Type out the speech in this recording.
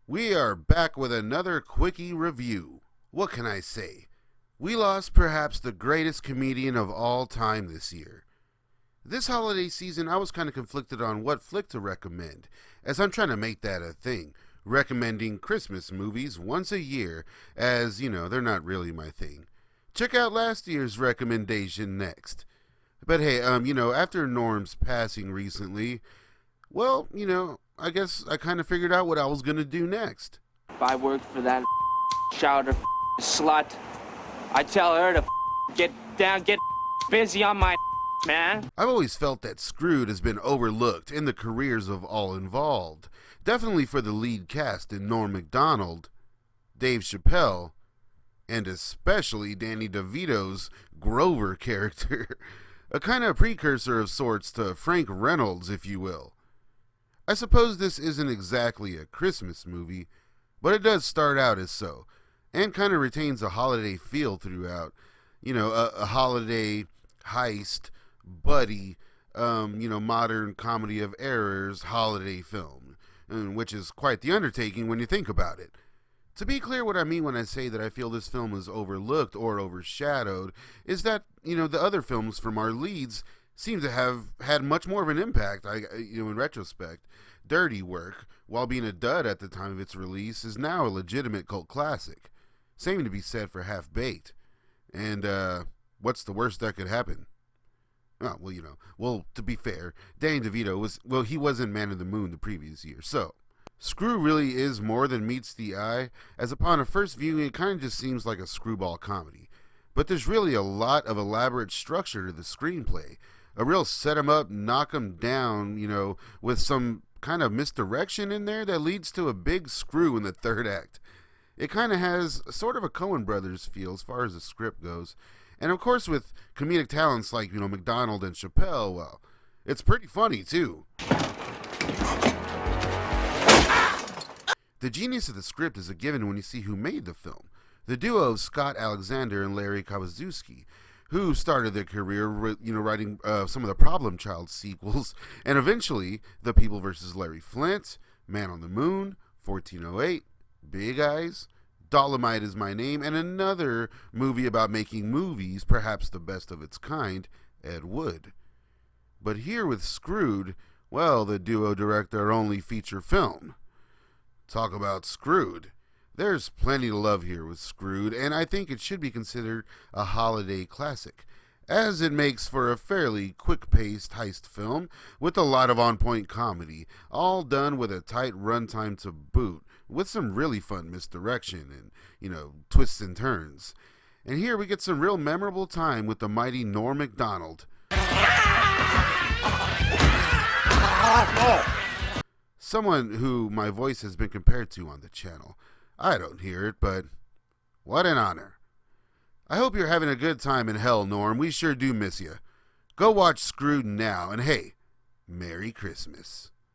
We are back with another quickie review. What can I say? We lost perhaps the greatest comedian of all time this year. This holiday season, I was kind of conflicted on what flick to recommend, as I'm trying to make that a thing, recommending Christmas movies once a year, as, they're not really my thing. Check out last year's recommendation next. But hey, after Norm's passing recently, well, I guess I kind of figured out what I was going to do next. If I worked for that chowder slut, I'd tell her to get down, get busy on my man. I've always felt that Screwed has been overlooked in the careers of all involved. Definitely for the lead cast in Norm Macdonald, Dave Chappelle, and especially Danny DeVito's Grover character. A kind of precursor of sorts to Frank Reynolds, if you will. I suppose this isn't exactly a Christmas movie, but it does start out as so, and kind of retains a holiday feel throughout. A holiday heist, buddy, modern comedy of errors holiday film, which is quite the undertaking when you think about it. To be clear, what I mean when I say that I feel this film is overlooked or overshadowed is that, the other films from our leads seem to have had much more of an impact, in retrospect. Dirty Work, while being a dud at the time of its release, is now a legitimate cult classic. Same to be said for Half Baked. And, what's the worst that could happen? Oh, well, to be fair, Danny DeVito he was in Man of the Moon the previous year, so Screw really is more than meets the eye, as upon a first viewing it kind of just seems like a screwball comedy. But there's really a lot of elaborate structure to the screenplay. A real set 'em up, knock 'em down, with some kind of misdirection in there that leads to a big screw in the third act. It kind of has sort of a Coen Brothers feel as far as the script goes. And of course with comedic talents like, Macdonald and Chappelle, well, it's pretty funny too. The genius of the script is a given when you see who made the film. The duo of Scott Alexander and Larry Kawaszewski, who started their career, writing some of the Problem Child sequels, and eventually The People vs. Larry Flint, Man on the Moon, 1408, Big Eyes, Dolomite Is My Name, and another movie about making movies, perhaps the best of its kind, Ed Wood. But here with Screwed, well, the duo direct their only feature film. Talk about Screwed. There's plenty to love here with Screwed, and I think it should be considered a holiday classic, as it makes for a fairly quick-paced heist film with a lot of on-point comedy, all done with a tight runtime to boot, with some really fun misdirection and, twists and turns. And here we get some real memorable time with the mighty Norm Macdonald. Someone who my voice has been compared to on the channel. I don't hear it, but what an honor. I hope you're having a good time in hell, Norm. We sure do miss you. Go watch Screwed now, and hey, Merry Christmas.